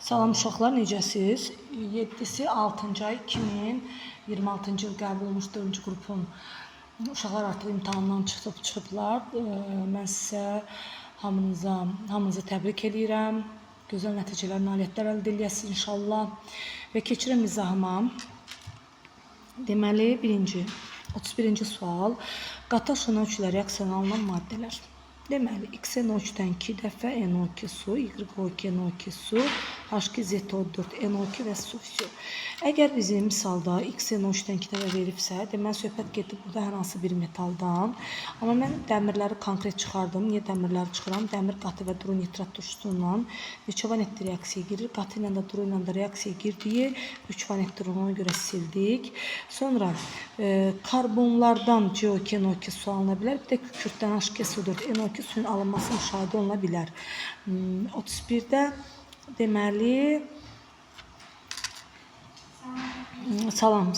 Salam uşaqlar, necəsiz? 7-si 6-cı ay 2026-cı il qəbul olmuş 4-cü qrupun uşaqlar artıq imtahandan çıxıblar. Mən sizə hamınızı təbrik edirəm. Gözəl nəticələr, nailiyyətlər əldə edəsiniz inşallah. Və keçirəm izahıma. Deməli, 31-ci sual. Qatar NO3-lə reaksiyadan alınan maddələr. Deməli, XNO3-dən 2 dəfə NO2 su, Y2 NO2 su, H2ZO4 NO2 və su. Əgər bizim misalda XNO3-dən 2 dəfə veribsə, deməli, söhbət getdi burada hər hansı bir metaldan. Amma mən dəmirləri konkret çıxardım. Niyə dəmirləri çıxıram? Dəmir qatı və duru nitrat turşusundan 3 vanetli reaksiyaya girir. Qatı ilə də duru ilə də reaksiyaya girdiyi 3 vanetli ona görə sildik. Sonra karbonlardan CO2 NO2 su alına bilər. Bir də kükürddən H2SO4 NO2 suyun alınması müşahidə oluna bilər. 31-də deməli salam.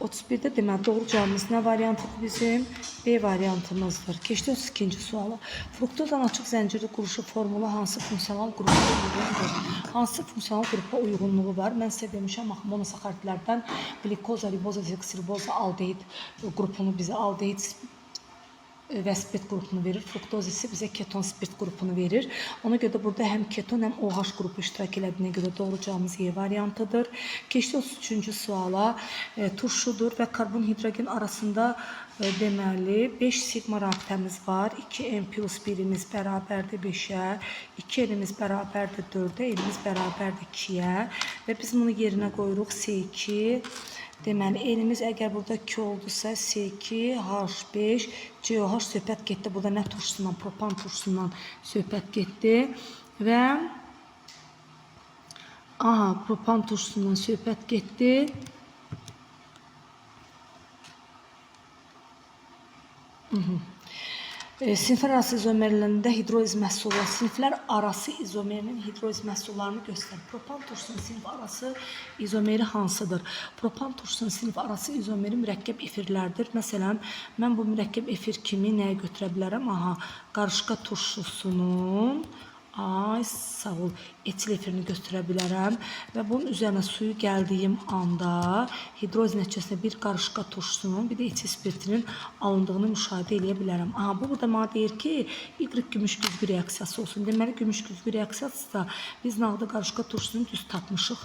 31-də deməli doğru cavabımız nə variantıdır bizim? B variantımızdır. Keçdi 32-ci suala. Fruktozan açıq zəncirli quruşu formulu hansı funksional qrupa uyğundur? Hansı funksional qrupa uyğunluğu var? Mən sizə demişəm, monosaxaridlərdən glikoza, riboza, deoksiriboza, aldehid qrupunu bizə aldehid və spirt qrupunu verir. Fruktoz isə bizə keton spirt qrupunu verir. Ona görə də burada həm keton, həm OH qrupu iştirak elədiyinə görə doğru cavabımız E variantıdır. Keçdi 33-cü suala. Turşudur və karbon hidrogen arasında deməli 5 sigma rabitəmiz var. 2n plus 1-imiz bərabərdir 5-ə, 2n'imiz bərabərdir 4-ə, n'imiz bərabərdir 2-yə və biz bunu yerinə qoyuruq C2. Deməli, n'imiz əgər burada 2 oldusa C2, H5, COH söhbət getdi. Burada nə turşusundan, propan turşusundan söhbət getdi və propan turşusundan söhbət getdi. Siniflər arası izomerlərində hidroliz məhsulları, siniflər arası izomerinin hidroliz məhsullarını göstərir. Propan turşusunun sinif arası izomeri hansıdır? Propan turşusunun sinif arası izomeri mürəkkəb efirlərdir. Məsələn, mən bu mürəkkəb efir kimi nəyə götürə bilərəm? Qarışqa turşusunun sağ ol, etil efirini götürə bilərəm və bunun üzərinə suyu gəldiyim anda hidroliz nəticəsində bir qarışqa turşusunun, bir də etil spirtinin alındığını müşahidə edə bilərəm. Bu burada mənə deyir ki, Y gümüş güzgü reaksiyası olsun. Deməli, gümüş güzgü reaksiyası da biz nağda qarışqa turşusunu düz tapmışıq.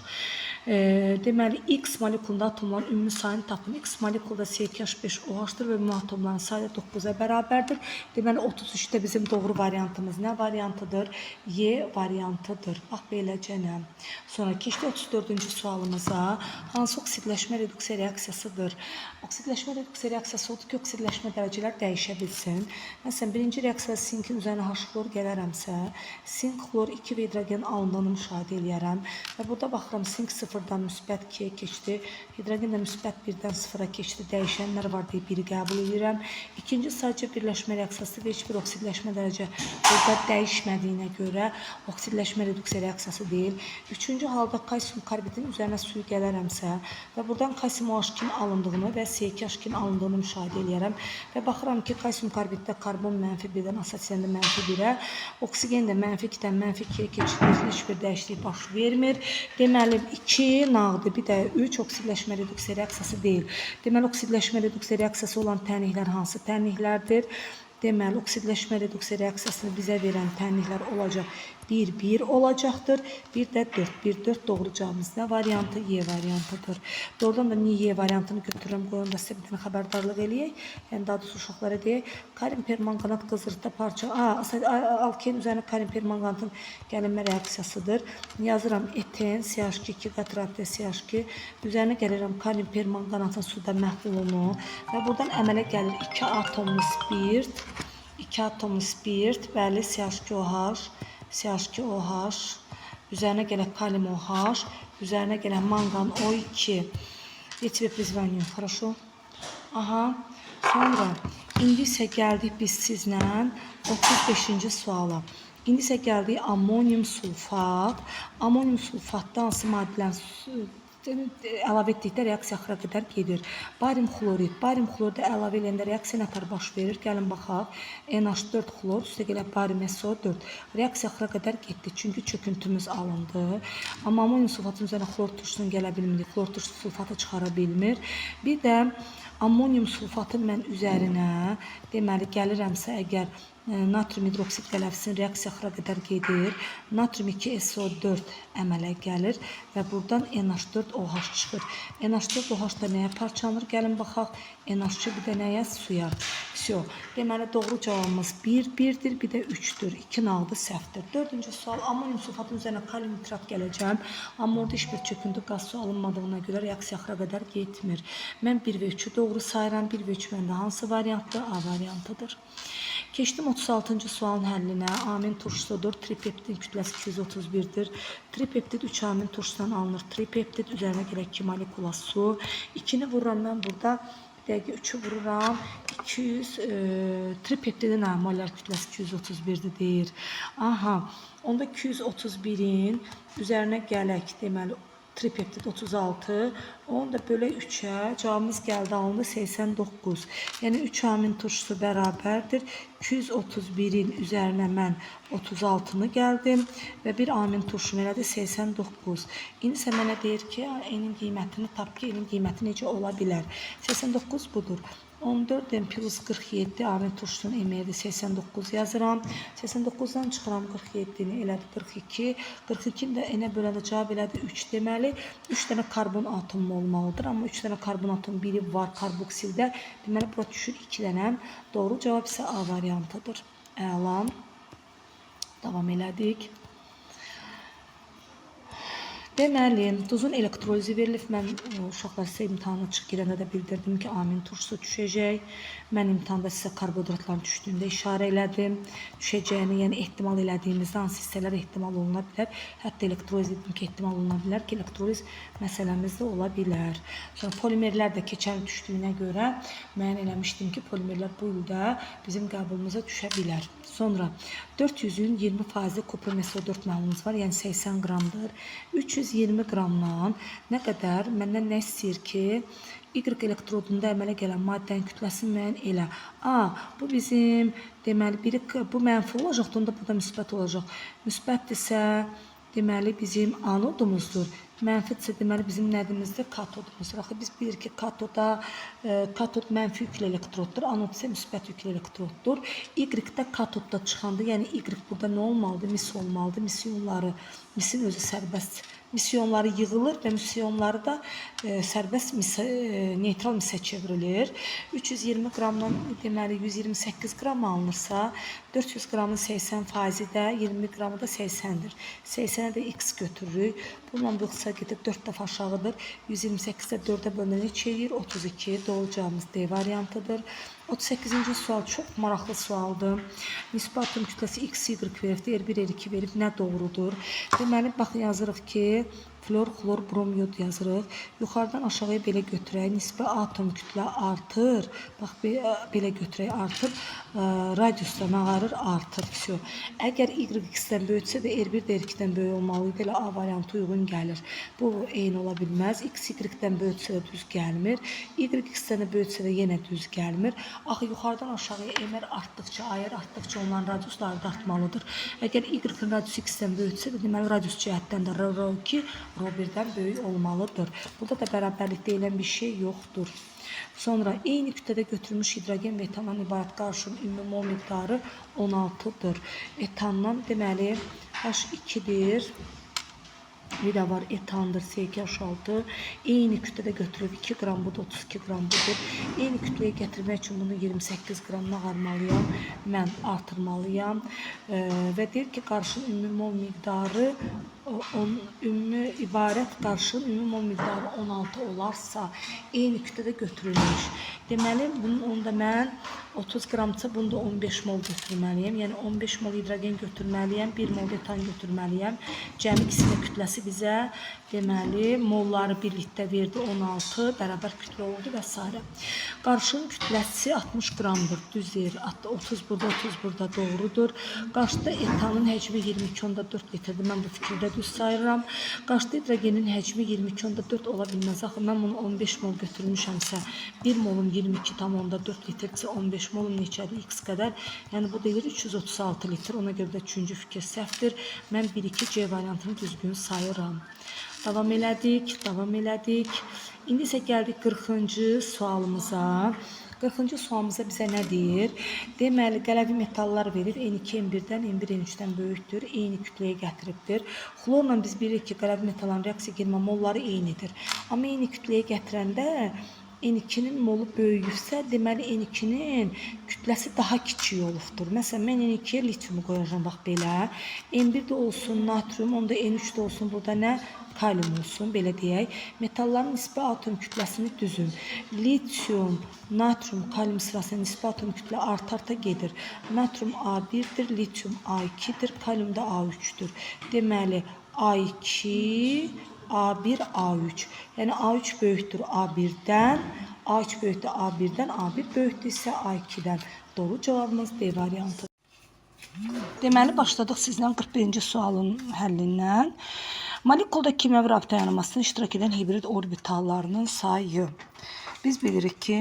Deməli, X molekulunda atomların ümumi sayını tapın. X molekulda C2H5OH-dır və ümumi atomların sayı 9-a bərabərdir. Deməli, 33-də bizim doğru variantımız nə variantıdır? Y variantıdır. Bax, beləcənə. Sonra keçdi 34-cü sualımıza. Hansı oksidləşmə reduksiya reaksiyasıdır? Oksidləşmə reduksiya reaksiyası odur ki, oksidləşmə dərəcələr dəyişə bilsin. Məsələn, birinci reaksiyada sinkin üzərinə H-xlor gələrəmsə, sink xlor 2 və hidrogen alındığını müşahidə eləyərəm. Və burada baxıram, sink 0-dan müsbət 2-yə keçdi. Hidrogen də müsbət 1-dən 0-a keçdi. Dəyişənlər var deyə 1-i qəbul edirəm. İkinci sadəcə birləşmə reaksiyası və heç bir oksidləşmə dərəcə burada dəyişmədiyinə görə oksidləşmə reduksiya reaksiyası deyil. Üçüncü halda kalsium karbidin üzərinə suyu gələrəmsə və buradan kalsium OH2-nin alındığını və C2H2-nin alındığını müşahidə eləyərəm və baxıram ki, kalsium karbiddə karbon -1-dən asosiyandə -1-ə, oksigen də -2-dən -2-yə keçilir, heç bir dəyişiklik baş vermir. Deməli, 2 nağdı, bir də 3 oksidləşmə reduksiya reaksiyası deyil. Deməli, oksidləşmə reduksiya reaksiyası olan tənliklər hansı tənliklərdir? Deməli, oksidləşmə reduksiya reaksiyasını bizə verən tənliklər olacaq. 1 olacaqdır. Bir də 4 doğru cavabımız nə variantı? Y variantıdır. Doğrudan da niyə Y variantını götürürəm? Qoyun da sizə bir dənə xəbərdarlıq eləyək. Yəni, daha doğrusu uşaqlara deyək. Karin permanganat qızırtda parça. Alkein üzərinə karin permanganatın gəlinmə reaksiyasıdır. Yazıram eten, CH2, 2 qat rabitə CH2. Üzərinə gəlirəm karin permanganatın suda məhlulunu və buradan əmələ gəlir 2 atomlu spirt. 2 atomlu spirt, bəli, CH2OH. CH2OH, üzərinə gələk kalium OH, üzərinə gələk mangan O2. Я тебе призвоню, хорошо? Sonra, indi isə gəldik biz sizlə 35-ci suala. İndi isə gəldik amonium sulfat. Amonium sulfatda hansı maddələrin əlavə etdikdə reaksiya axıra qədər gedir. Barium xlorid. Barium xlorida əlavə edəndə reaksiya nətər baş verir? Gəlin baxaq. NH4 xlor üstə gələ barium SO4. Reaksiya axıra qədər getdi. Çünki çöküntümüz alındı. Amma amonium sulfatının üzərinə xlor turşusunu gələ bilmir. Xlor turşusu sulfatı çıxara bilmir. Bir də amonium sulfatı mən üzərinə deməli gəlirəmsə əgər natrium hidroksid qələfsin reaksiya axıra qədər gedir. Natrium 2SO4 əmələ gəlir və buradan NH4OH çıxır. NH4OH da nəyə parçalanır? Gəlin baxaq. NH2 bir də nəyə? Suya. Vəsiyo. Deməli doğru cavabımız 1-1-dir, bir də 3-dür. 2 nağdı səhvdir. 4-cü sual. Amonium sulfatının üzərinə kalium nitrat gələcəm. Amma orada heç bir çöküntü qaz su alınmadığına görə reaksiya axıra qədər getmir. Mən 1 və 3-ü doğru sayıram. 1 və 3 məndə hansı variantdır? A variantıdır. Keçdim 36-cı sualın həllinə. Amin turşusudur. Tripeptidin kütləsi 231-dir. Tripeptid 3 amin turşusundan alınır. Tripeptid üzərinə gələk 2 molekula su. 2-ni vururam mən burada. Dəqiqə 3'ü vururam. 200 tripeptidin molar kütləsi 231'dir deyir. Aha. Onda 231'in üzərinə gələk deməli tripeptid 36. Onu da bölək 3'ə. Cavabımız gəldi alındı 89. Yəni 3 amin turşusu bərabərdir. 231'in üzərinə mən 36'nı gəldim və bir amin turşum elədi 89. İndi isə mənə deyir ki, enin qiymətini tap ki, enin qiyməti necə ola bilər? 89 budur. 14 plus 47 amin turşusunun emeğidir 89 yazıram. 89'dan çıxıram 47'ni elədi 42. 42'ni də enə böləndə cavab elədi 3 deməli. 3 dənə karbon atomu olmalıdır. Amma 3 dənə karbon atomu biri var karboksildə. Deməli bura düşür 2 dənə. Doğru cavab isə A variantıdır. Əla. Davam elədik. Deməli, duzun elektrolizi verilib. Mən uşaqlar sizə imtahana girəndə də bildirdim ki, amin turşusu düşəcək. Mən imtahanda sizə karbohidratların düşdüyündə işarə elədim. Düşəcəyini, yəni ehtimal elədiyimizdə hansı hissələr ehtimal oluna bilər. Hətta elektroliz dedim ki, ehtimal oluna bilər ki, elektroliz məsələmiz də ola bilər. Sonra polimerlər də keçən düşdüyünə görə müəyyən eləmişdim ki, polimerlər bu ildə bizim qəbulumuza düşə bilər. Sonra 400'ün 20% kupru SO4 məhlumumuz var, yəni 80 qramdır. 320 qramdan nə qədər məndən nə istəyir ki, Y elektrodunda əmələ gələn maddənin kütləsini müəyyən elə. A, bu bizim deməli biri bu mənfi olacaq, onda bu da müsbət olacaq. Müsbətdirsə deməli bizim anodumuzdur. Mənfidirsə deməli bizim nədimizdir? Katodumuzdur. Axı biz bilirik ki, katod mənfi yüklü elektroddur, anod isə müsbət yüklü elektroddur. Y-də katodda çıxanda, yəni Y burada nə olmalıdır? Mis olmalıdır. Misin özü sərbəst. Misiyonları yığılır və misiyonları da sərbəst neytral misə çevrilir. 320 qramdan deməli 128 qram alınırsa, 400 qramın 80%-i də 20 qramı da 80'dir. 80'ə də x götürürük. Bununla bu qısa gedib 4 dəfə aşağıdır. 128'də 4'ə bölünür, 2 eləyir 32. Doğru cavabımız D variantıdır. 38-ci sual çox maraqlı sualdır. Nisbi atom kütləsi x, y verib, R1, R2 verib nə doğrudur? Deməli, bax yazırıq ki, flor, xlor, brom, yod yazırıq. Yuxarıdan aşağıya belə götürək. Nisbi atom kütlə artır. Bax, belə götürək artır. Radiusda məğarır artır. Əgər Y x-dən böyütsə də R1 də R2-dən böyük olmalıydı. Elə A variantı uyğun gəlir. Bu eyni ola bilməz. X Y-dən böyütsə də düz gəlmir. Y x-dən böyütsə də yenə düz gəlmir. Axı yuxarıdan aşağıya emer artdıqca, ayır artdıqca onların radiusları da artmalıdır. Əgər Y-in radiusu x-dən böyütsə də deməli radius cəhətdən də ρ2 ρ1'dən böyük olmalıdır. Burada da bərabərlik deyilən bir şey yoxdur. Sonra eyni kütlədə götürülmüş hidrogen və etandan ibarət qarışımın ümumi mol miqdarı 16'dır. Etandan deməli H2'dir. Bir də var etandır C2H6. Eyni kütlədə götürüb 2 qram budur, 32 qram budur. Eyni kütləyə gətirmək üçün bunu 28 qramla ağarmalıyam. Mən artırmalıyam. Və deyir ki, qarışın ümumi mol miqdarı ümumi ibarət qarışın ümumi mol miqdarı 16 olarsa eyni kütlədə götürülmüş. Deməli, bunun onda mən 30 qramsa bunu da 15 mol götürməliyəm. Yəni 15 mol hidrogen götürməliyəm, 1 mol etan götürməliyəm. Cəmi ikisinin kütləsi bizə deməli molları birlikdə verdi 16, bərabər kütlə oldu və s. Qarışığın kütləsi 60 qramdır, düzdür. 30 burada, 30 burada doğrudur. Qarşıda etanın həcmi 22,4 litrdir. Mən bu fikirdə düz sayıram. Qarşıda hidrogenin həcmi 22,4 ola bilməz. Axı mən bunu 15 mol götürmüşəmsə, 1 molum 22,4 litrdirsə 15 molum neçədir? X qədər. Yəni bu deyir 336 litr. Ona görə də üçüncü fikir səhvdir. Mən 1-2C variantını düzgün sayıram. Davam elədik. İndi isə gəldik 40-cı sualımıza. 40-cı sualımızda bizə nə deyir? Deməli, qələvi metallar verir. N2 N1-dən, N1 N3-dən böyükdür. Eyni kütləyə gətiribdir. Xlorla biz bilirik ki, qələvi metalların reaksiya girmə molları eynidir. Amma eyni kütləyə gətirəndə N2-nin molu böyüksə, deməli N2-nin kütləsi daha kiçik olubdur. Məsələn, mən N2-yə litiumu qoyacağım, bax belə. N1 də olsun natrium, onda N3 də olsun, burada nə? Kalium olsun, belə deyək. Metalların nisbi atom kütləsini düzün. Litium, natrium, kalium sırasında nisbi atom kütlə arta gedir. Natrium A1-dir, litium A2-dir, kalium da A3-dür. Deməli, A2, A1, A3. Yəni A3 böyükdür A1-dən, A3 böyükdür A1-dən, A1 böyükdür isə A2-dən. Doğru cavabımız D variantı. Deməli, başladıq sizlə 41-ci sualın həllindən. Molekulda kimyəvi rabitə yaranmasına iştirak edən hibrid orbitallarının sayı. Biz bilirik ki,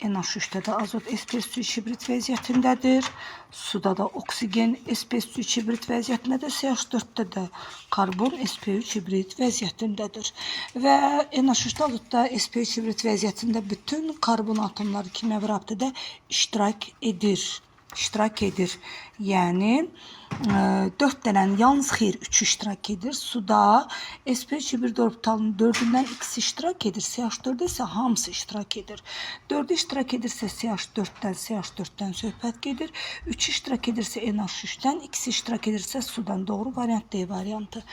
NH3-də də azot sp3 hibrid vəziyyətindədir. Suda da oksigen sp3 hibrid vəziyyətindədir. CH4-də də karbon sp3 hibrid vəziyyətindədir. Və NH3-də azotda sp3 hibrid vəziyyətində bütün karbon atomları kimyəvi rabitədə iştirak edir. Yəni 4 dənənin yalnız xeyr 3 iştirak edir. Suda sp3 hibrid orbitalının 4-dən ikisi iştirak edir. CH4-də isə hamısı iştirak edir. 4 iştirak edirsə CH4-dən söhbət gedir. 3 iştirak edirsə NH3-dən, ikisi iştirak edirsə sudan. Doğru variant D variantı.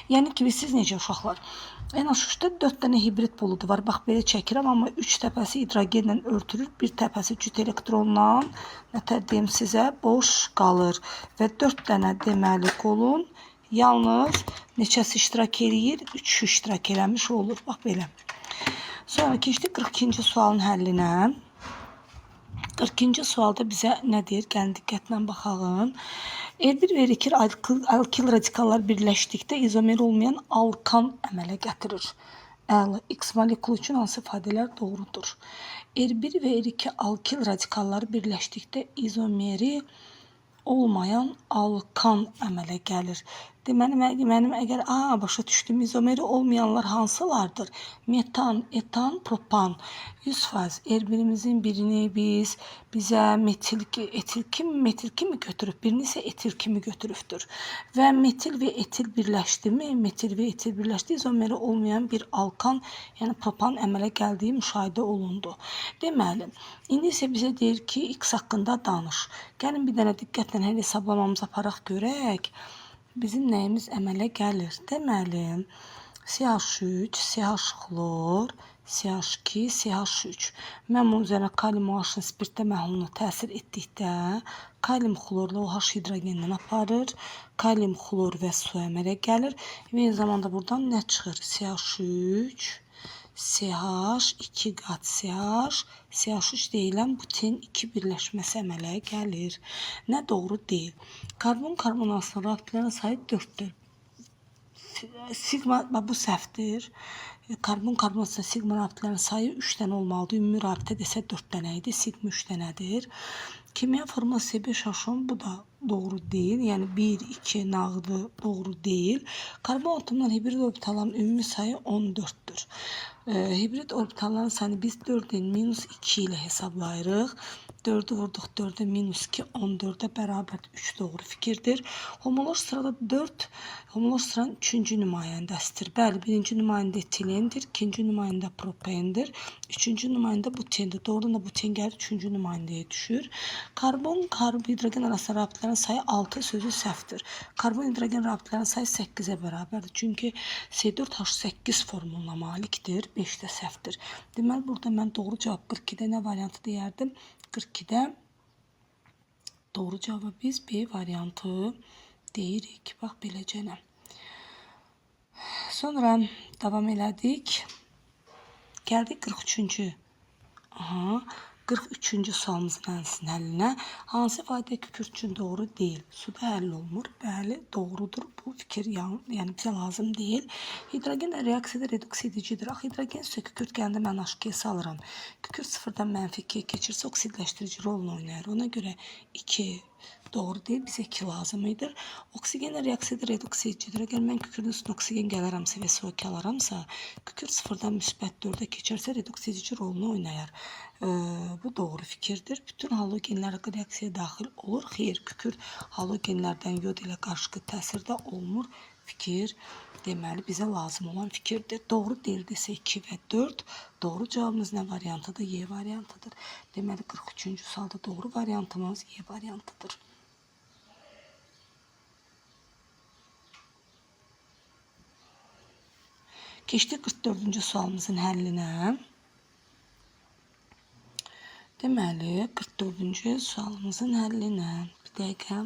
Yəni ki, siz necə uşaqlar? NH3-də 4 dənə hibrid buludu var. Bax, belə çəkirəm, amma 3 təpəsi hidrogenlə örtülür. Bir təpəsi cüt elektronla, nətər deyim sizə, boş qalır. Və 4 dənə deməli qolun yalnız neçəsi iştirak edir? 3 iştirak eləmiş olur. Bax, belə. Sonra keçdik 42-ci sualın həllinə. 42-ci sualda bizə nə deyir? Gəlin diqqətlə baxalım. R1 və R2 alkil radikallar birləşdikdə izomer olmayan alkan əmələ gətirir. X molekulu üçün hansı ifadələr doğrudur? R1 və R2 alkil radikalları birləşdikdə izomeri olmayan alkan əmələ gəlir. Deməli, mənim əgər başa düşdüm, izomeri olmayanlar hansılardır? Metan, etan, propan. 100%. R1-imizin birini bizə metil kimi götürüb, birini isə etil kimi götürübdür. Və metil və etil birləşdi mi? Metil və etil birləşdi, izomeri olmayan bir alkan, yəni propan əmələ gəldiyi müşahidə olundu. Deməli, indi isə bizə deyir ki, X haqqında danış. Gəlin bir dənə diqqətlə hələ hesablamamızı aparaq görək. Bizim nəyimiz əmələ gəlir? Deməli, CH3, CH xlor, CH2, CH3. Mən bunun üzərinə kalium OH-ın spirtdə məhluluna təsir etdikdə, kalium xlorla OH hidrogendən aparır, kalium xlor və su əmələ gəlir. Və eyni zamanda buradan nə çıxır? CH3, CH, 2 qat CH, CH3 deyilən buten 2 birləşməsi əmələ gəlir. Nə doğru deyil? Karbon-karbon arasında rabitələrin sayı 4-dür. Sigma, bu səhvdir. Karbon-karbon arasında sigma rabitələrin sayı 3 dənə olmalıdır. Ümumi rabitə desə 4 dənə idi. Sigma 3 dənədir. Kimya forması C5H10, bu da doğru deyil. Yəni 1, 2 nağdı doğru deyil. Karbon atomların hibrid orbitalların ümumi sayı 14-dür. Hibrid orbitalların sayını biz 4n -2 ilə hesablayırıq. 4'ü vurduq 4'e -2, 14'e bərabər 3 doğru fikirdir. Homoloq sırada 4, homoloq sıranın 3-cü nümayəndəsidir. Bəli, 1-ci nümayəndə etilendir, 2-ci nümayəndə propendir, 3-cü nümayəndə butendir. Doğrudan da buten gəlir 3-cü nümayəndəyə düşür. Karbon, hidrogen arasında rabitlərin sayı 6 sözü səhvdir. Karbon, hidrogen rabitlərin sayı 8-ə bərabərdir. Çünki C4H8 formuluna malikdir, 5 də səhvdir. Deməli, burada mən doğru cavab 42-də nə variantı deyərdim? 42-də Doğru cavabı biz B variantı deyirik. Bax beləcənə. Sonra davam elədik. Gəldik 43-cü. Aha, 43-cü sualımızın həllinə. Hansı ifadə kükürt üçün doğru deyil? Suda həll olunur. Bəli, doğrudur. Bu fikir yəni bizə lazım deyil. Hidrogen reaksiyada reduks edicidir. Axı hidrogen üstə kükürt gəndə mən H2-yə salıram. Kükürt sıfırdan -2-yə keçirsə oksidləşdirici rolunu oynayır. Ona görə 2 doğru deyil, bizə 2 lazım idi. Oksigen reaksiyada reduks edicidir. Əgər mən kükürdün üstünə oksigen gələramsa və SO2 alaramsa, kükürt sıfırdan -4-ə keçərsə reduks edici rolunu oynayar. Bu doğru fikirdir. Bütün halogenlər reaksiyaya daxil olur. Xeyr, kükürt halogenlərdən yod ilə qarşı təsirdə olmur. Fikir deməli bizə lazım olan fikirdir. Doğru deyil desə 2 və 4. Doğru cavabımız nə variantıdır? Y variantıdır. Deməli 43-cü sualda doğru variantımız Y variantıdır. Keçdik 44-cü sualımızın həllinə. Deməli 44-cü sualımızın həllinə. Bir dəqiqə.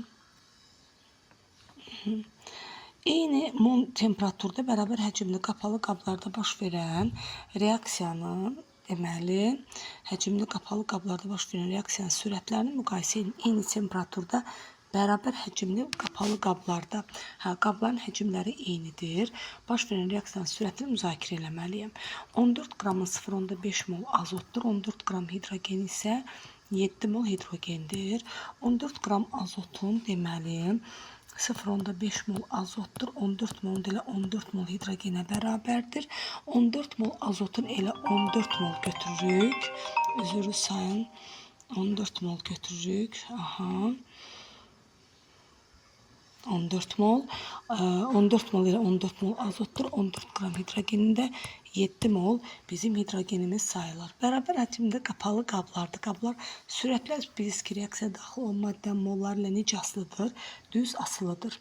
Eyni mol temperaturda bərabər həcmli qapalı qablarda baş verən reaksiyanın həcmli qapalı qablarda baş verən reaksiyanın sürətlərini müqayisə edin. Eyni temperaturda bərabər həcmli qapalı qablarda qabların həcmləri eynidir. Baş verən reaksiyanın sürətini müzakirə etməliyəm. 14 qramın 0,5 mol azotdur. 14 qram hidrogen isə 7 mol hidrogendir. 14 qram azotun deməli 0,5 mol azotdur. 14 mol ilə 14 mol hidrogenə bərabərdir. 14 mol azotun elə 14 mol götürürük. Üzrü sayın. 14 mol götürürük. Aha. 14 mol. 14 mol ilə 14 mol azotdur. 14 qram hidrogenində 7 mol bizim hidrogenimiz sayılır. Bərabər həcmdə qapalı qablardır. Qablar sürətlər fiziki reaksiyaya daxil olan maddə molları ilə necə asılıdır? Düz asılıdır.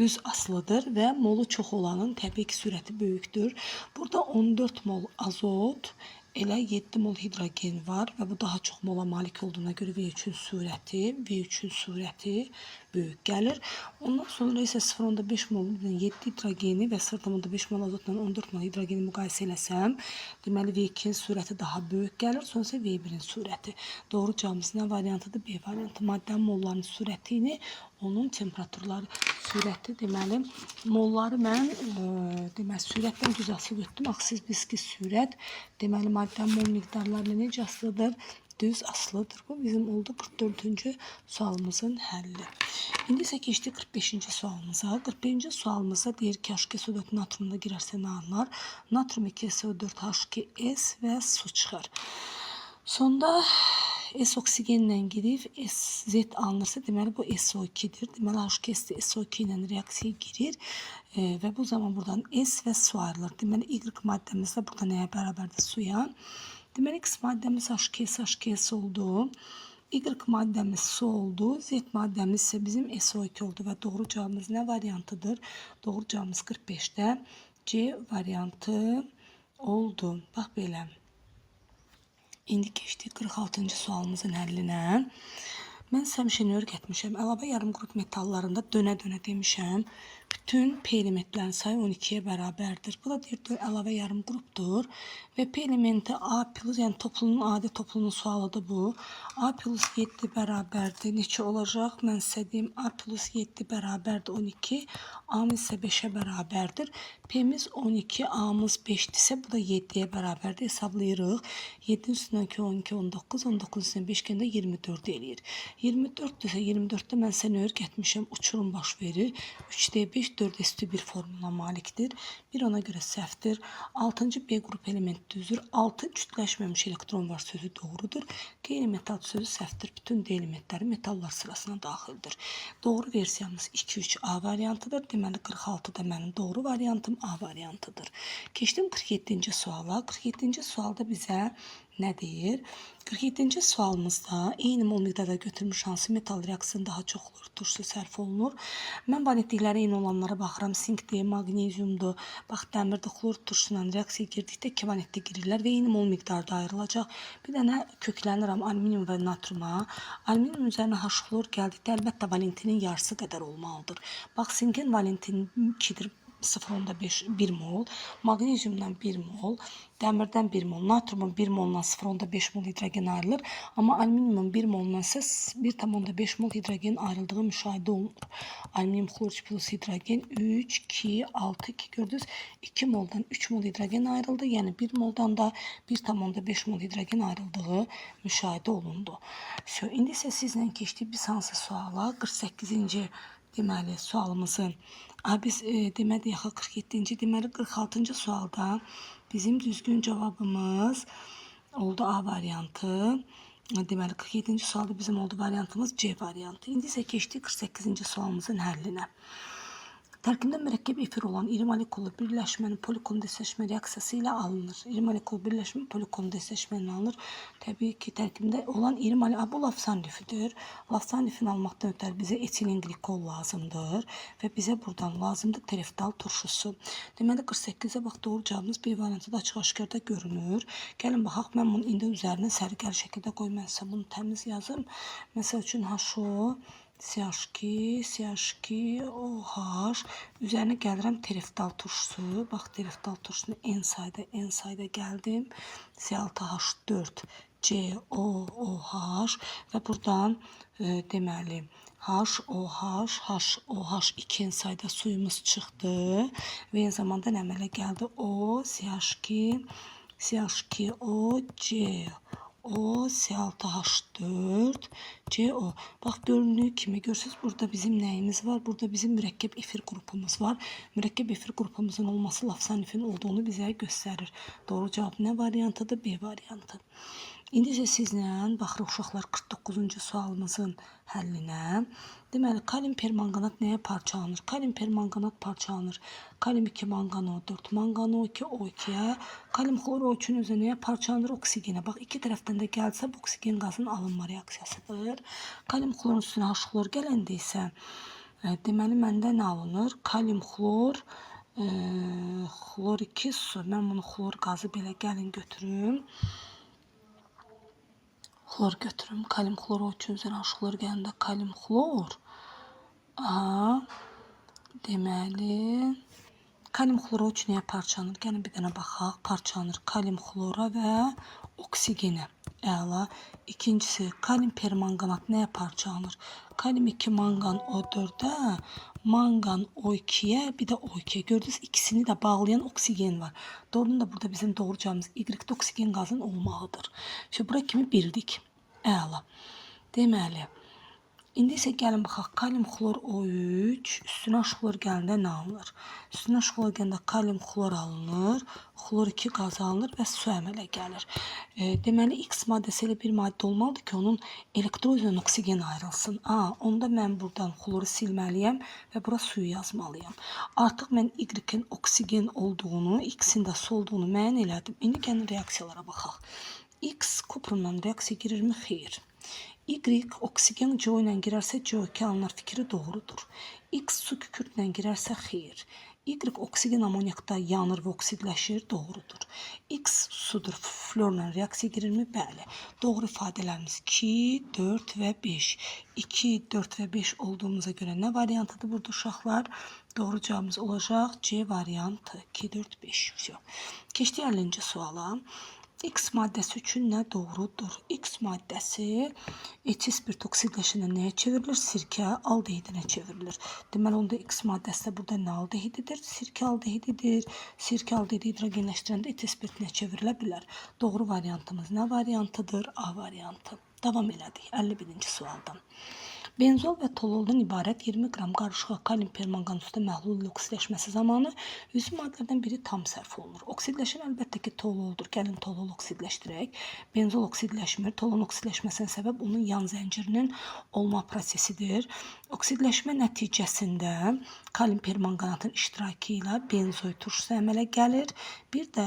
Düz asılıdır və molu çox olanın təbii ki sürəti böyükdür. Burada 14 mol azot elə 7 mol hidrogen var və bu daha çox mola malik olduğuna görə V3-ün surəti böyük gəlir. Ondan sonra isə 0,5 mol 7 hidrogeni və 0,5 mol azotla 14 mol hidrogeni müqayisə eləsəm, deməli V2-nin surəti daha böyük gəlir, sonra isə V1-in surəti. Doğru cavabımız nə variantıdır? B variantı. Maddə mollarının surətini, onun temperaturları sürəti deməli molları mən sürətdən düz asılı etdim. Axı siz biz ki sürət deməli maddə mol miqdarlarla necə asılıdır? Düz asılıdır. Bu bizim oldu 44-cü sualımızın həlli. İndi isə keçdik 45-ci sualımıza. 45-ci sualımıza deyir ki, H2SO4 natrumda girərsə nə alınır? Natrum 2SO4 H2S və su çıxar. Sonda S oksigenlə girib Z alınırsa, deməli bu SO2-dir. Deməli H2S SO2 ilə reaksiyaya girir və bu zaman buradan S və su ayrılır. Deməli Y maddəmiz də burada nəyə bərabərdir? Suya. Deməli X maddəmiz H2S oldu. Y maddəmiz su oldu. Z maddəmiz isə bizim SO2 oldu və doğru cavabımız nə variantıdır? Doğru cavabımız 45-də C variantı oldu. Bax belə. İndi keçdik 46-cı sualımızın həllinə. Mən sizə həmişə nə öyrətmişəm? Əlavə yarım qrup metallarında dönə-dönə demişəm. Bütün P elementlərin sayı 12-yə bərabərdir. Bu da deyir əlavə yarım qrupdur. Və P elementi A+, yəni topluluğun adi topluluğunun sualıdır bu. A + 7 bərabərdir. Neçə olacaq? Mən sizə deyim, A + 7 bərabərdir 12. A-mız isə 5-ə bərabərdir. P-miz 12, A-mız 5-dirsə, bu da 7-yə bərabərdir. Hesablayırıq. 7-nin üstündən 12, 19, 19 üstündən 5 gəndə 24 eləyir. 24-dürsə, 24-də mən sizə nə öyrətmişəm? Uçurum baş verir. 3D5, 4S1 formuna malikdir. Bir ona görə səhvdir. 6-cı B qrup elementi düzdür. 6 kütləşməmiş elektron var sözü doğrudur. Qeyri-metal sözü səhvdir. Bütün D elementləri metallar sırasına daxildir. Doğru versiyamız 2-3 A variantıdır. Deməli 46-da mənim doğru variantım A variantıdır. Keçdim 47-ci suala. 47-ci sualda bizə nədir? 47-ci sualımızda eyni mol miqdarda götürülmüş hansı metal reaksiyasında daha çox turşu sərf olunur? Mən valentlikləri eyni olanlara baxıram. Sinkdir, magneziumdur. Bax, dəmirdə xlor turşusuna reaksiya girdikdə iki valentlik girirlər və eyni mol miqdarda ayrılacaq. Bir dənə köklənirəm alüminium və natriuma. Alüminium üzərinə H xlor gəldikdə əlbəttə valentinin yarısı qədər olmalıdır. Bax, sinkin valentinin 2-dir. 0,5 1 mol, magneziumdan 1 mol, dəmirdən 1 mol, natriumun 1 molundan 0,5 mol hidrogen ayrılır. Amma alüminiumun 1 molundan isə 1,5 mol hidrogen ayrıldığı müşahidə olunur. Alüminium xlor plus hidrogen 3, 2, 6, 2 gördünüz. 2 moldan 3 mol hidrogen ayrıldı. Yəni 1 moldan da 1,5 mol hidrogen ayrıldığı müşahidə olundu. İndi isə sizlə keçdik biz hansı suala? 48-ci deməli sualımızın biz deməli 47-ci deməli 46-cı sualda bizim düzgün cavabımız oldu A variantı. Deməli 47-ci sualda bizim oldu variantımız C variantı. İndi isə keçdik 48-ci sualımızın həllinə. Tərkibində mürəkkəb efir olan iri molekulu birləşmənin polikondensləşmə reaksiyası ilə alınır. İri molekul birləşmə polikondensləşmə ilə alınır. Təbii ki, tərkibində olan iri molekul bu lafsan lifidir. Lafsan lifini almaqdan ötəri bizə etilin glikol lazımdır və bizə buradan lazımdır tereftal turşusu. Deməli 48-ə bax, doğru cavabımız B variantı da açıq-aşkarda görünür. Gəlin baxaq, mən bunu indi üzərinə sərgəli şəkildə qoymazsam bunu təmiz yazım. Məsəl üçün HO CH2, CH2, OH. Üzərinə gəlirəm tereftal turşusu. Bax, tereftal turşusunu N sayda gəldim. C6H4, COOH və buradan deməli HOH, HOH 2 sayda suyumuz çıxdı və eyni zamanda nə əmələ gəldi? O, CH2, CH2O, O, C6H4, CO. Bax, göründüyü kimi, görürsünüz, burada bizim nəyimiz var? Burada bizim mürəkkəb efir qrupumuz var. Mürəkkəb efir qrupumuzun olması lafsan lifin olduğunu bizə göstərir. Doğru cavab nə variantıdır? B variantı. İndi isə sizlə baxırıq uşaqlar 49-cu sualımızın həllinə. Deməli, kalium permanganat nəyə parçalanır? Kalium permanganat parçalanır. Kalium 2 mangano 4, mangano 2 O2-yə. Kalium xlor O3-ün üzrə nəyə parçalanır? Oksigenə. Bax, iki tərəfdən də gəlsə, bu oksigen qazının alınma reaksiyasıdır. Kalium xlorun üstünə H xlor gələndə isə, deməli, məndə nə alınır? Kalium xlor, xlor 2 su. Mən bunu xlor qazı belə gəlin götürüm. Xlor götürüm. Kalium xlor O3-ün üzrə H xlor gələndə kalium xlor. Deməli, kalium xlor O3 nəyə parçalanır? Gəlin bir dənə baxaq. Parçalanır kalium xlora və oksigenə. Əla. İkincisi, kalium permanganat nəyə parçalanır? Kalium 2 mangan O4-ə, mangan O2-yə, bir də O2-yə. Gördünüz, ikisini də bağlayan oksigen var. Doğrudan da burada bizim doğru cavabımız Y-də oksigen qazının olmağıdır. Bura kimi bildik. Əla. Deməli, indi isə gəlin baxaq. Kalium xlor O3, üstünə H xlor gələndə nə alınır? Üstünə H xlor gələndə kalium xlor alınır, xlor 2 qazı alınır və su əmələ gəlir. Deməli, X maddəsi elə bir maddə olmalıdır ki, onun elektrozla oksigen ayrılsın. Onda mən buradan xloru silməliyəm və bura suyu yazmalıyam. Artıq mən Y-in oksigen olduğunu, X-in də su olduğunu müəyyən elədim. İndi gəlin reaksiyalara baxaq. X kuprunla reaksiya girirmi? Xeyr. Y oksigen CO ilə girərsə CO2 alınır fikri doğrudur. X su kükürtlə girərsə xeyr. Y oksigen amoniakda yanır və oksidləşir, doğrudur. X sudur, florla reaksiya girirmi? Bəli. Doğru ifadələrimiz 2, 4 və 5. 2, 4 və 5 olduğumuza görə nə variantıdır burada uşaqlar? Doğru cavabımız olacaq C variantı. 2, 4, 5. Keçdik 50-ci suala. X maddəsi üçün nə doğrudur? X maddəsi H-spirt oksidləşəndə nəyə çevrilir? Sirkə aldehidinə çevrilir. Deməli, onda X maddəsi də burada nə aldehididir? Sirkə aldehididir. Sirkə aldehidi hidrogenləşdirəndə H-spirtinə çevrilə bilər. Doğru variantımız nə variantıdır? A variantı. Davam elədik 51-ci sualdan. Benzol və tololdan ibarət 20 qram qarışığa kalium permanganatda məhlul ilə oksidləşməsi zamanı üzüm maddələrdən biri tam sərf olunur. Oksidləşən əlbəttə ki, tololdur. Gəlin tolol oksidləşdirək. Benzol oksidləşmir. Tololun oksidləşməsinə səbəb onun yan zəncirinin olma prosesidir. Oksidləşmə nəticəsində kalium permanganatın iştirakı ilə benzoid turşusu əmələ gəlir. Bir də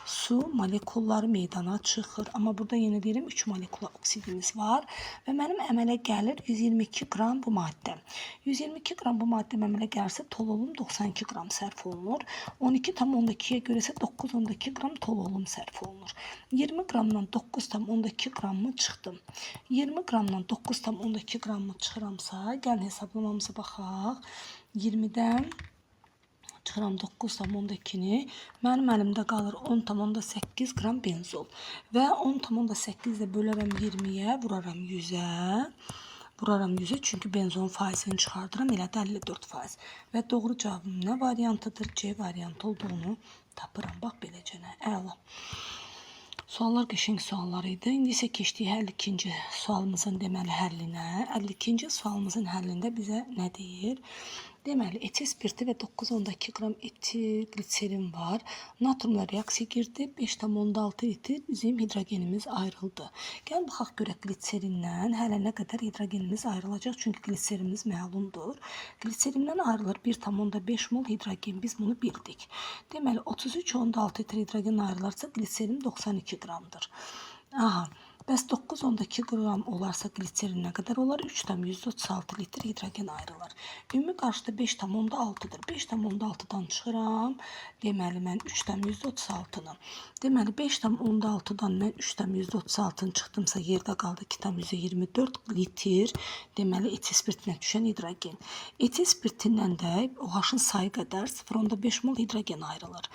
su molekulları meydana çıxır. Amma burada yenə deyirəm 3 molekula oksidimiz var və mənim əmələ gəlir 122 qram bu maddə. 122 qram bu maddə əmələ gəlirsə tololum 92 qram sərf olunur. 12,2-yə görə isə 9,2 qram tololum sərf olunur. 20 qramdan 9,2 qramı çıxdım. 20 qramdan 9,2 qramı çıxıramsa, gəlin hesablamamıza baxaq. 20-dən çıxıram 9,2-ni, mənim əlimdə qalır 10,8 qram benzol və 10,8 də bölərəm 20-yə, vuraram 100-ə. Vuraram 100-ə, çünki benzolun faizini çıxardıram, elə də 54%. Və doğru cavabım nə variantıdır? C variantı olduğunu tapıram. Bax, beləcənə, əla. Suallar qəşəng suallar idi. İndi isə keçdik 52-ci sualımızın deməli həllinə. 52-ci sualımızın həllində bizə nə deyir? Deməli, etil spirti və 9,2 qram etil gliserin var. Natrumla reaksiya girdi. 5,6 litr bizim hidrogenimiz ayrıldı. Gəl baxaq görək gliserindən hələ nə qədər hidrogenimiz ayrılacaq. Çünki gliserimiz məlumdur. Gliserindən ayrılır 1,5 mol hidrogen. Biz bunu bildik. Deməli, 33,6 litr hidrogen ayrılarsa gliserin 92 qramdır. Aha. Bəs 9,2 qram olarsa gliserin nə qədər olar? 3,136 litr hidrogen ayrılır. Ümumi qarşıda 5,6-dır. 5,6-dan çıxıram. Deməli, mən 3,136-nı. Deməli, 5,6-dan mən 3,136-nı çıxdımsa, yerdə qaldı 2,24 litr. Deməli, etil spirtindən düşən hidrogen. Etil spirtindən də OH-ın sayı qədər 0,5 mol hidrogen ayrılır.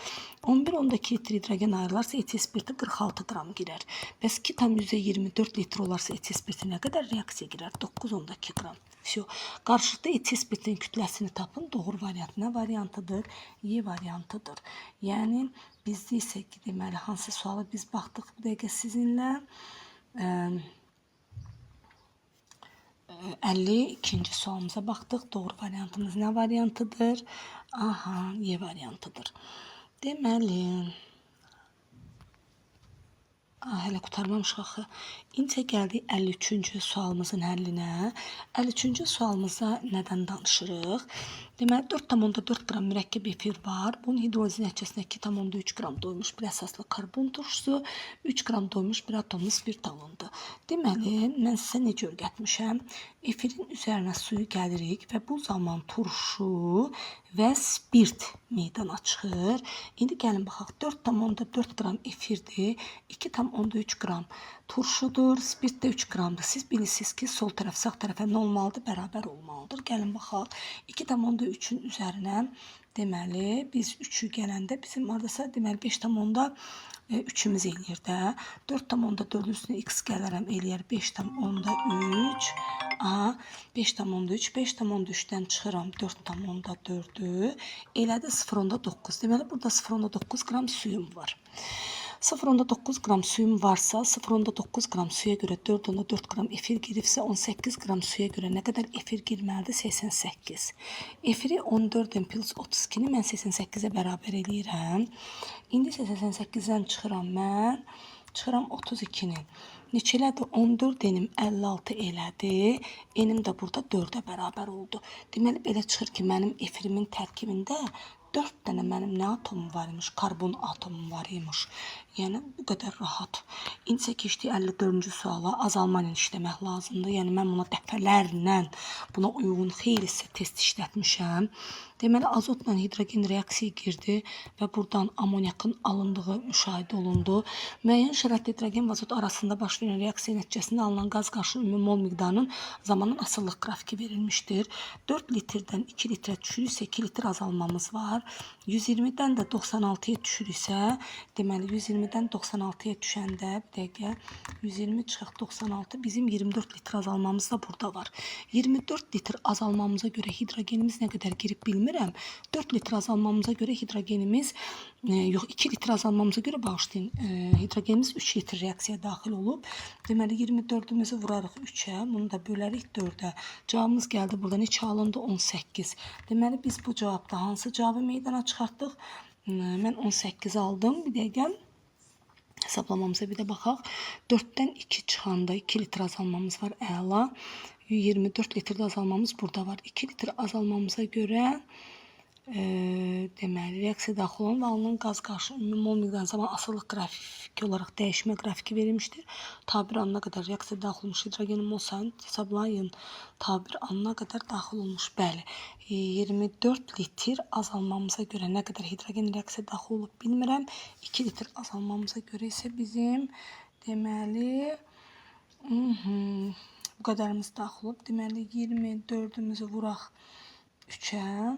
11,2 litr hidrogen ayrılarsa etil spirti 46 qram girər. Bəs 2,24 litr olarsa etil spirti nə qədər reaksiya girər? 9,2 qram. Всё. Qarşılıqda etil spirtin kütləsini tapın. Doğru variant nə variantıdır? Y variantıdır. Yəni, bizdə isə ki, deməli, hansı sualı biz baxdıq bu dəqiqə sizinlə? 52-ci sualımıza baxdıq. Doğru variantımız nə variantıdır? Aha, Y variantıdır. Deməli, hələ qutarmamışıq axı. İncə gəldik 53-cü sualımızın həllinə. 53-cü sualımıza nədən danışırıq? Deməli, 4,4 qram mürəkkəb efir var. Bunun hidrolizi nəticəsində 2,3 qram doymuş bir əsaslı karbon turşusu, 3 qram doymuş bir atomlu spirt alındı. Deməli, mən sizə necə öyrətmişəm? Efirin üzərinə suyu gəlirik və bu zaman turşu və spirt meydana çıxır. İndi gəlin baxaq, 4,4 qram efirdir, 2,3 qram turşudur, spirt də 3 qramdır. Siz bilirsiniz ki, sol tərəf, sağ tərəfə nə olmalıdır? Bərabər olmalıdır. Gəlin baxaq, 2,3-ün üzərinə, deməli, biz 3-ü gələndə bizim aradasa, deməli, 5,3-ümüz eləyir də. 4,4-ün üstünə x gələrəm eləyər 5,3. A, 5,3. 5,3-dən çıxıram 4,4-ü. Elədi 0,9. Deməli, burada 0,9 qram suyum var. 0,9 qram suyum varsa, 0,9 qram suya görə 4,4 qram efir giribsə, 18 qram suya görə nə qədər efir girməlidir? 88. Efiri 14 plus 32-ni mən 88-ə bərabər eləyirəm. İndi 88-dən çıxıram mən, çıxıram 32-ni. Neçə elədi? 14 enim 56 elədi. Enim də burada 4-ə bərabər oldu. Deməli, belə çıxır ki, mənim efirimin tərkibində 4 dənə mənim nə atomum var imiş? Karbon atomum var imiş. Yəni, bu qədər rahat. İndi keçdik 54-cü suala. Azalma ilə işləmək lazımdır. Yəni, mən buna dəfələrlə buna uyğun xeyli test işlətmişəm. Deməli, azotla hidrogen reaksiya girdi və buradan amoniakın alındığı müşahidə olundu. Müəyyən şəraitdə hidrogen və azot arasında baş verən reaksiya nəticəsində alınan qaz qarşılığı ümumi mol miqdarının zamanın asıllıq qrafiki verilmişdir. 4 litrdən 2 litrə düşürüksə 2 litr azalmamız var. var. 120-dən də 96-ya düşürüksə, deməli 120-dən 96-ya düşəndə bir dəqiqə 120 çıxıq 96 bizim 24 litr azalmamız da burada var. 24 litr azalmamıza görə hidrogenimiz nə qədər girib bilmirəm. 4 litr azalmamıza görə hidrogenimiz yox 2 litr azalmamıza görə bağışlayın. Hidrogenimiz 3 litr reaksiyaya daxil olub. Deməli 24-ümüzü vurarıq 3-ə, bunu da bölərik 4-ə. Cavabımız gəldi burada neçə alındı? 18. Deməli biz bu cavabda hansı cavabı meydana çıxartdıq? Mən 18 aldım. Bir dəqiqə hesablamamıza bir də baxaq. 4-dən 2 çıxanda 2 litr azalmamız var. Əla. 24 litrdə azalmamız burada var. 2 litr azalmamıza görə deməli reaksiya daxil olan və alınan qaz qarşılığı ümumi mol miqdarı zaman asılılıq qrafiki olaraq dəyişmə qrafiki verilmişdir. Tabir anına qədər reaksiya daxil olmuş hidrogenin mol sayını hesablayın. Tabir anına qədər daxil olmuş. Bəli. 24 litr azalmamıza görə nə qədər hidrogen reaksiya daxil olub bilmirəm. 2 litr azalmamıza görə isə bizim deməli bu qadarımız daxil olub. Deməli 24-ümüzü vuraq 3-ə.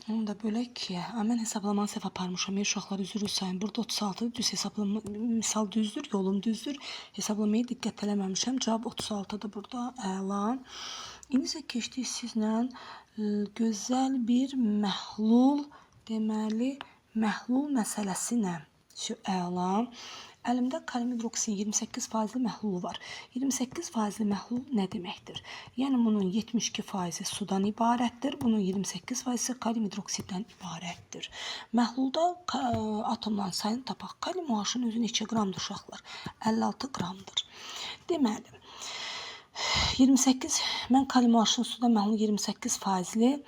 Onu da bölək 2-yə. Mən hesablamanı səhv aparmışam. Uşaqlar üzr sayın. Burada 36 düz hesablama misal düzdür, yolum düzdür. Hesablamaya diqqət eləməmişəm. Cavab 36-dır burada. Əla. İndi isə keçdik sizlə gözəl bir məhlul, deməli məhlul məsələsinə. Şu əla. Əlimdə kalium hidroksidin 28% məhlulu var. 28% məhlul nə deməkdir? Yəni bunun 72% sudan ibarətdir. Bunun 28% kalium hidroksiddən ibarətdir. Məhlulda atomların sayını tapaq. Kalium OH-ın özü neçə qramdır uşaqlar? 56 qramdır. Deməli 28 mən kalium OH-ın suda məhlul 28%-li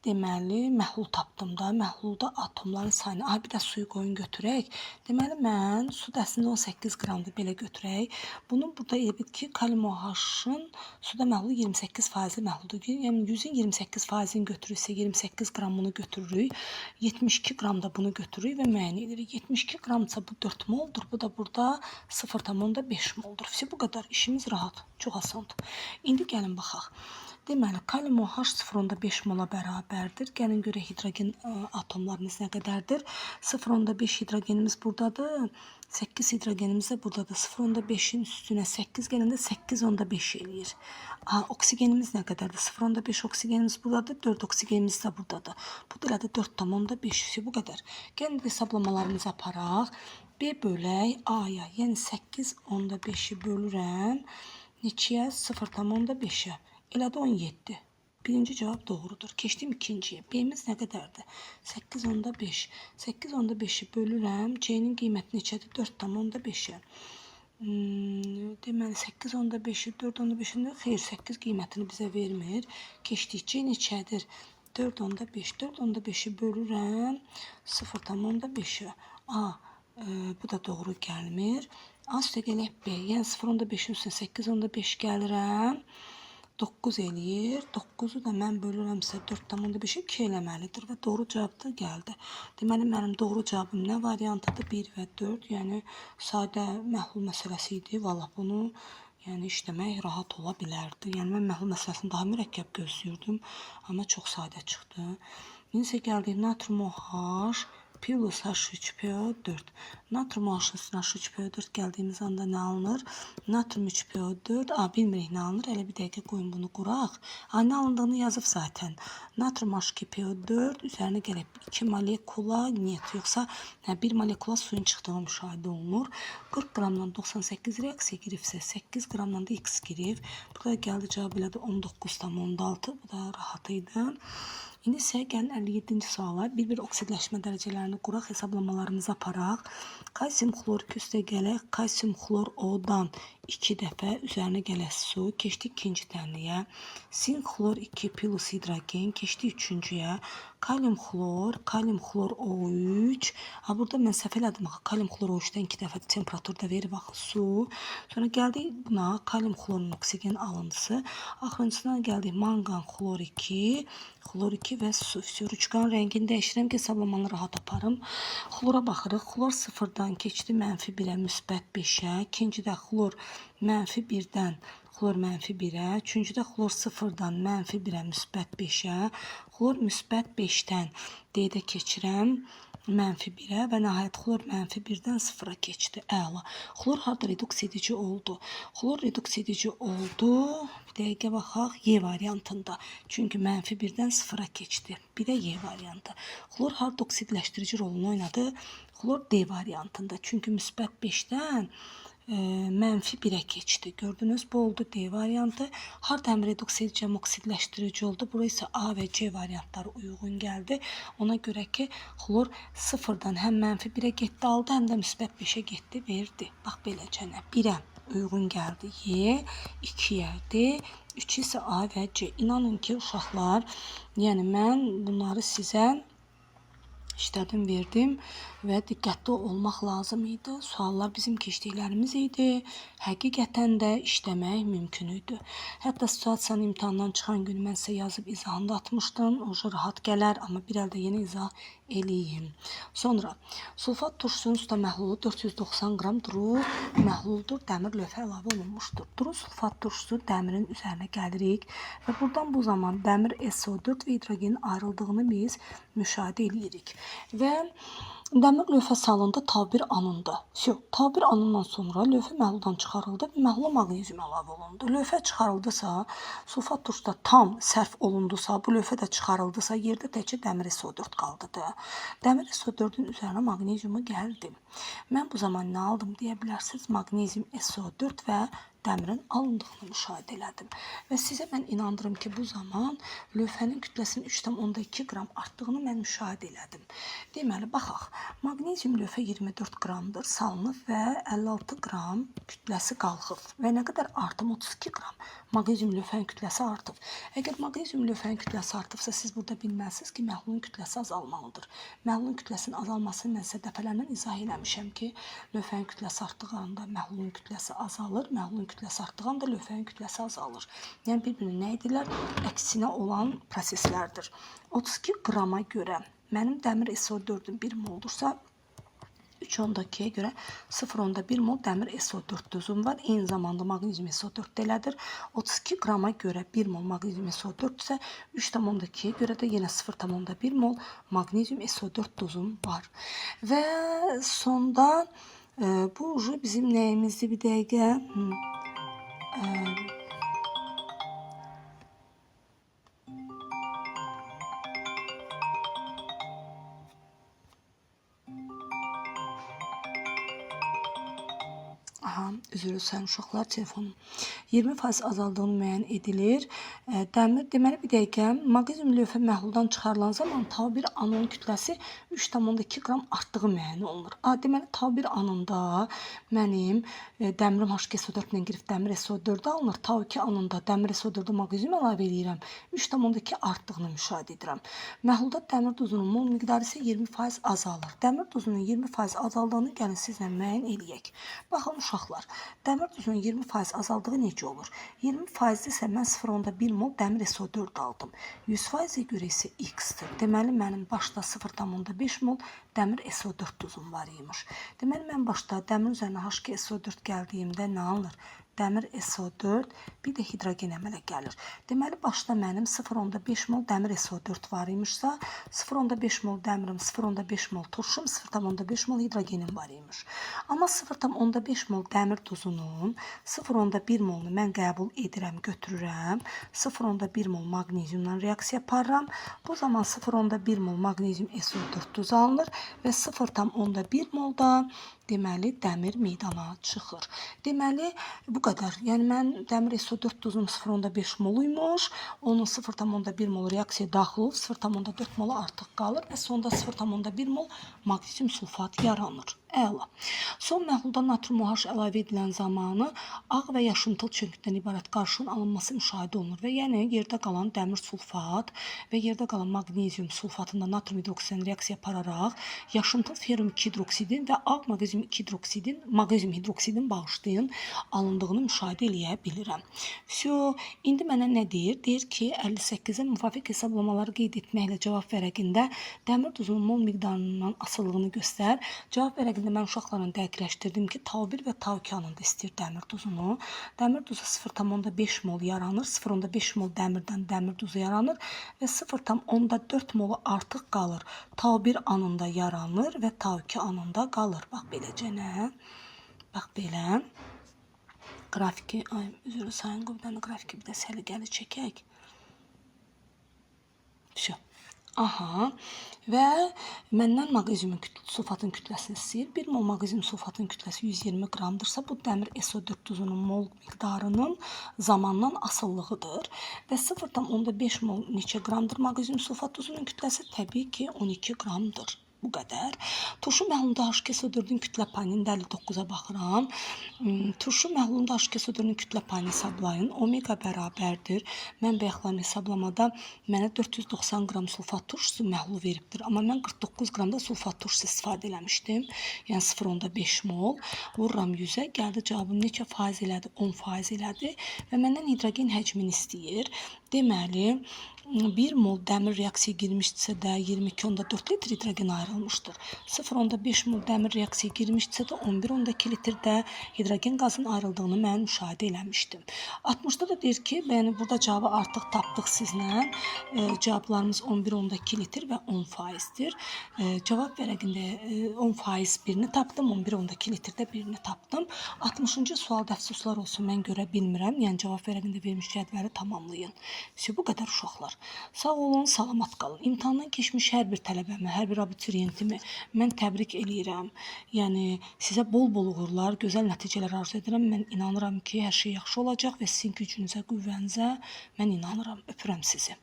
deməli məhlul tapdım da. Məhlulda atomların sayını bir də suyu qoyun götürək. Deməli mən suda əslində 18 qramdır belə götürək. Bunun burada elə bil ki kalium OH-ın suda məhlulu 28% məhluldur. Yəni 100-ün 28%-ni götürürsə 28 qramını götürürük. 72 qram da bunu götürürük və müəyyən edirik. 72 qramsa bu 4 moldur. Bu da burada 0,5 moldur. Bu qədər. İşimiz rahat. Çox asandır. İndi gəlin baxaq. Deməli, kalium OH 0,5 mola bərabərdir. Gəlin görə hidrogen atomlarımız nə qədərdir? 0,5 hidrogenimiz buradadır. 8 hidrogenimiz də buradadır. 0,5-in üstünə 8 gələndə 8,5 eləyir. Oksigenimiz nə qədərdir? 0,5 oksigenimiz buradadır. 4 oksigenimiz də buradadır. Bu da elədir 4,5. Bu qədər. Gəlin hesablamalarımızı aparaq. B bölək A-ya. Yəni 8,5-i bölürəm. Neçəyə? 0,5-ə. Elədi 17. Birinci cavab doğrudur. Keçdim ikinciyə. B'miz nə qədərdir? 8,5. 8,5-i bölürəm. C-nin qiyməti neçədir? 4,5-ə. Deməli 8,5-i 4,5-ində xeyr 8 qiymətini bizə vermir. Keçdik. C neçədir? 4,5. 4,5-i bölürəm. 0,5-ə. Bu da doğru gəlmir. Üstə gələk B. Yəni 0,5-in üstünə 8,5 gəlirəm. 9 eləyir. 9-u da mən bölürəmsə 4,5-i 2 eləməlidir və doğru cavab da gəldi. Deməli, mənim doğru cavabım nə variantıdır? 1 və 4. Yəni, sadə məhlul məsələsi idi. Valla bunu işləmək rahat ola bilərdi. Yəni, mən məhlul məsələsini daha mürəkkəb gözləyirdim. Amma çox sadə çıxdı. İndi isə gəldik natrium OH plus H3PO4. Natrium OH-ın üstünə H3PO4 gəldiyimiz anda nə alınır? Natrium 3PO4. Bilmirik nə alınır. Elə bir dəqiqə qoyun bunu quraq. Nə alındığını yazıb zaten. Natrium H2PO4 üzərinə gəlib 2 molekula net. Yoxsa 1 molekula suyun çıxdığı müşahidə olunur. 40 qramdan 98 reaksiya giribsə 8 qramdan da X girib. Burada gəldi cavab elədi 19,6. Bu da rahat idi. İndi isə gəlin 57-ci suala bir-bir oksidləşmə dərəcələrini quraq, hesablamalarımızı aparaq. Kalsium xlorik üstə gələk, kalsium xlor O-dan 2 dəfə üzərinə gələk su, keçdik ikinci tənliyə. Sin xlor 2 plus hidrogen, keçdik üçüncüyə. Kalium xlor O3. Burada mən səhv elədim. Kalium xlor O3-dən 2 dəfə temperaturda verir su. Sonra gəldik buna kalium xlorun oksigen alıntısı. Axırıncısına gəldik manqan xlor 2 və su. Rüçkanın rəngini dəyişirəm ki, hesablamaını rahat aparım. Xlora baxırıq. Xlor 0-dan keçdi -1-ə, müsbət 5-ə. İkincidə xlor -1-dən xlor -1-ə, üçüncüdə xlor 0-dan -1-ə, müsbət 5-ə, xlor müsbət 5-dən D-də keçirəm -1-ə və nəhayət xlor -1-dən 0-a keçdi. Əla. Xlor harda reduks edici oldu? Xlor reduks edici oldu. Bir dəqiqə baxaq. Y variantında. Çünki -1-dən 0-a keçdi. Bir də Y variantı. Xlor harda oksidləşdirici rolunu oynadı? Xlor D variantında. Çünki müsbət 5-dən -1-ə keçdi. Gördünüz, bu oldu D variantı. Harda həm reduks edici, həm oksidləşdirici oldu. Bura isə A və C variantları uyğun gəldi. Ona görə ki, xlor 0-dan həm -1-ə getdi, aldı, həm də müsbət 5-ə getdi, verdi. Bax, beləcənə 1-ə uyğun gəldi Y, 2-yə D, 3 isə A və C. İnanın ki, uşaqlar, yəni mən bunları sizə işlədim, verdim və diqqətli olmaq lazım idi. Suallar bizim keçdiklərimiz idi. Həqiqətən də işləmək mümkün idi. Hətta situasiyanın imtahandan çıxan günü mən sizə yazıb izahını da atmışdım. Oca rahat gələr, amma bir əldə yeni izah eləyim. Sonra sulfat turşusunun suda məhlulu 490 qram duru məhluldur, dəmir lövhə əlavə olunmuşdur. Duru sulfat turşusu dəmirin üzərinə gəlirik və buradan bu zaman dəmir SO4 və hidrogenin ayrıldığını biz müşahidə edirik. Və dəmir lövhə salındı T1 anında. T1 anından sonra lövhə məhluldan çıxarıldı və məhlula maqnezium əlavə olundu. Lövhə çıxarıldısa, sulfat turşuda tam sərf olundusa, bu lövhə də çıxarıldısa, yerdə təkcə dəmir SO4 qaldı. Dəmir SO4-ün üzərinə maqneziumu gəldi. Mən bu zaman nə aldım deyə bilərsiniz? Maqnezium SO4 və dəmirin alındığını müşahidə elədim. Və sizə mən inandırım ki, bu zaman lövhənin kütləsinin 3,2 qram artdığını mən müşahidə elədim. Deməli, baxaq. Maqnezium lövhə 24 qramdır, salınıb və 56 qram kütləsi qalxıb. Və nə qədər artım? 32 qram. Maqnezium lövhənin kütləsi artıb. Əgər maqnezium lövhənin kütləsi artıbsa, siz burada bilməlisiniz ki, məhlulun kütləsi azalmalıdır. Məhlulun kütləsinin azalmasını mən sizə dəfələrlə izah eləmişəm ki, lövhənin kütləsi artdığı anda məhlulun kütləsi azalır, məhlulun kütləsi artdığı anda lövhənin kütləsi azalır. Yəni, bir-birini nə edirlər? Əksinə olan proseslərdir. 32 qrama görə mənim dəmir SO4-üm 1 moldursa, 3,2-yə görə 0,1 mol dəmir SO4 duzum var. Eyni zamanda maqnezium SO4 delədir. 32 qrama görə 1 mol maqnezium SO4 isə 3,2-yə görə də yenə 0,1 mol maqnezium SO4 duzum var. Və sonda bu bizim nəyimizdir? Bir dəqiqə. Üzr istəyirəm uşaqlar, telefonum 20% azaldığını müəyyən edilir. Deməli, bir dəqiqə, maqnezium lövhə məhluldan çıxarılan zaman T1 anonun kütləsi 3,2 qram artdığı müəyyən olunur. Deməli, T1 anında mənim dəmirim H2SO4 ilə girib dəmir SO4 alınır. T2 anında dəmir SO4-ə maqnezium əlavə edirəm. 3,2 artdığını müşahidə edirəm. Məhlulda dəmir duzunun mol miqdarı isə 20% azalır. Dəmir duzunun 20% azaldığını gəlin sizlə müəyyən eləyək. Baxın uşaqlar, dəmir duzunun 20% azaldığı necə olur? 20% isə mən 0,1 mol dəmir SO4 aldım. 100%-ə görə isə X-dir. Deməli, mənim başda 0,5 mol dəmir SO4 duzum var imiş. Deməli, mən başda dəmir üzərinə H2SO4 gəldiyimdə nə alınır? Dəmir SO4, bir də hidrogen əmələ gəlir. Deməli, başda mənim 0,5 mol dəmir SO4 var imişsə, 0,5 mol dəmirim, 0,5 mol turşum, 0,5 mol hidrogenim var imiş. Amma 0,5 mol dəmir duzunun 0,1 molunu mən qəbul edirəm, götürürəm. 0,1 mol maqneziumla reaksiya aparıram. Bu zaman 0,1 mol maqnezium SO4 duz alınır və 0,1 mol da deməli, dəmir meydana çıxır. Deməli, bu qədər. Yəni, mən dəmir SO4 duzum 0,5 moluymuş, onun 0,1 mol reaksiyaya daxil olub, 0,4 molu artıq qalır və sonda 0,1 mol maqnezium sulfat yaranır. Əla. Son məhlulda natrium OH əlavə edilən zamanı ağ və yaşımtıl çönküdən ibarət qarışığın alınması müşahidə olunur və yəni yerdə qalan dəmir sulfat və yerdə qalan maqnezium sulfatında natrium hidroksidlə reaksiya apararaq yaşımtıl ferum 2 hidroksidin və ağ maqnezium hidroksidin bağışlayın alındığını müşahidə eləyə bilirəm. İndi mənə nə deyir? Deyir ki, 58-ə müvafiq hesablamaları qeyd etməklə cavab vərəqində dəmir duzunun mol miqdarından asılılığını göstər. Cavab vərəqində vərəqində mən uşaqlarla dəqiqləşdirdim ki, tau 1 və tau 2 anında istəyir dəmir duzunu. Dəmir duzu 0,5 mol yaranır. 0,5 mol dəmirdən dəmir duzu yaranır və 0,4 molu artıq qalır. Tau 1 anında yaranır və tau 2 anında qalır. Bax beləcənə. Bax belə. Qrafiki, üzrü sayın qüvvədən qrafiki bir də səliqəli çəkək. Şu. Aha. Və məndən maqnezium sulfatın kütləsini istəyir. 1 mol maqnezium sulfatın kütləsi 120 qramdırsa, bu dəmir SO4 duzunun mol miqdarının zamandan asıllığıdır. Və 0,5 mol neçə qramdır maqnezium sulfat duzunun kütləsi? Təbii ki, 12 qramdır. Bu qədər. Turşu məhlulunda H2SO4-ün kütlə payının 59-a baxıram. Turşu məhlulunda H2SO4-ün kütlə payını hesablayın. Omega bərabərdir. Mən bayaqlar hesablamada mənə 490 qram sulfat turşusu məhlulu veribdir. Amma mən 49 qram da sulfat turşusu istifadə eləmişdim. Yəni 0,5 mol. Vururam 100-ə. Gəldi cavabım neçə faiz elədi? 10% elədi. Və məndən hidrogen həcmini istəyir. Deməli, 1 mol dəmir reaksiyaya girmişdirsə də 22,4 litr hidrogen ayrılmışdır. 0,5 mol dəmir reaksiyaya girmişdirsə də 11,2 litrdə hidrogen qazının ayrıldığını mən müşahidə eləmişdim. 60-da da deyir ki, yəni burada cavabı artıq tapdıq sizlə. Cavablarımız 11,2 litr və 10%dir. Cavab vərəqində 10% birini tapdım, 11,2 litrdə birini tapdım. 60-cı sualda əfsuslar olsun, mən görə bilmirəm. Yəni cavab vərəqində verilmiş cədvəli tamamlayın. Bu qədər uşaqlar. Sağ olun, salamat qalın. İmtahandan keçmiş hər bir tələbəmi, hər bir abituriyentimi mən təbrik eləyirəm. Yəni sizə bol-bol uğurlar, gözəl nəticələr arzu edirəm. Mən inanıram ki, hər şey yaxşı olacaq və sizin gücünüzə, qüvvənizə mən inanıram. Öpürəm sizi.